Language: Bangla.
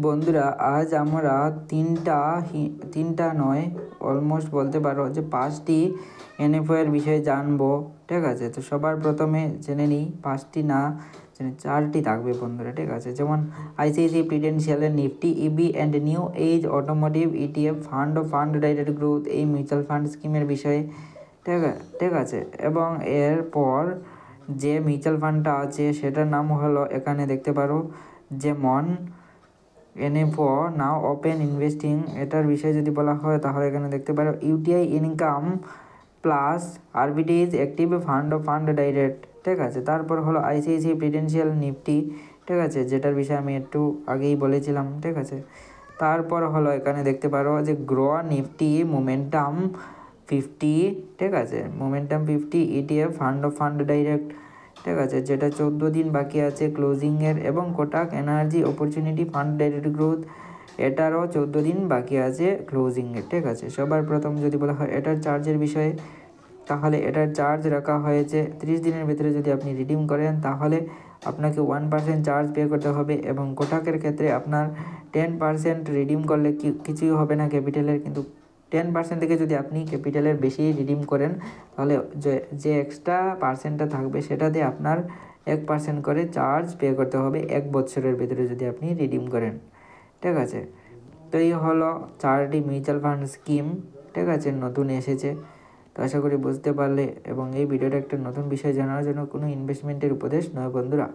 বন্ধুরা আজ আমরা তিনটা নয় অলমোস্ট বলতে পারো যে 5টি এনএফও এর বিষয়ে জানবো। ঠিক আছে, তো সবার প্রথমে জেনে নিই 5টি না জেনে 4টি থাকবে বন্ধুরা। ঠিক আছে, যেমন আইসিআইসিআই প্রিডেন্সিয়ালের Nifty EV and new age automotive ETF fund ও ফান্ড ডাইরেক্ট গ্রোথ এই মিউচুয়াল ফান্ড স্কিমের বিষয়ে। ঠিক আছে, এবং এরপর যে মিউচুয়াল ফান্ডটা আছে সেটার নাম হলো এখানে দেখতে পারো যেমন এনএফও নাও ওপেন ইনভেস্টিং, এটার বিষয়ে যদি বলা হয় তাহলে এখানে দেখতে পারো UTI income plus arbitrage active fund ও ফান্ড ডাইরেক্ট। ঠিক আছে, তারপর হলো আইসিআইসিআই প্রিডেন্সিয়াল নিফটি। ঠিক আছে, যেটার বিষয়ে আমি একটু আগেই বলেছিলাম। ঠিক আছে, তারপর হলো এখানে দেখতে পারো যে গ্রো নিফটি মোমেন্টাম 50। ঠিক আছে, মোমেন্টাম 50 ইটিএফ ফান্ড ও ফান্ড ডাইরেক্ট। ঠিক আছে, যেটা 14 দিন বাকি আছে ক্লোজিংয়ের, এবং Kotak energy opportunity fund direct growth এটারও 14 দিন বাকি আছে ক্লোজিংয়ের। ঠিক আছে, সবার প্রথম যদি বলা হয় এটার চার্জের বিষয়ে, তাহলে এটার চার্জ রাখা হয়েছে 30 দিনের ভিতরে যদি আপনি রিডিম করেন তাহলে আপনাকে 1% চার্জ পে করতে হবে, এবং কোটাকের ক্ষেত্রে আপনার 10% রিডিম করলে কিছুই হবে না ক্যাপিটালের, কিন্তু 10% থেকে যদি আপনি ক্যাপিটালের বেশি রিডিম করেন তাহলে যে এক্সট্রা পার্সেন্টটা থাকবে সেটাতে আপনার 1% করে চার্জ পে করতে হবে 1 বছরের ভিতরে যদি আপনি রিডিম করেন। ঠিক আছে, তো এই হলো 4টি মিউচুয়াল ফান্ড স্কিম। ঠিক আছে, নতুন এসেছে, তো আশা করি বুঝতে পারলে, এবং এই ভিডিওটা একটা নতুন বিষয় জানার জন্য কোনো ইনভেস্টমেন্টের উপদেশ নয় বন্ধুরা।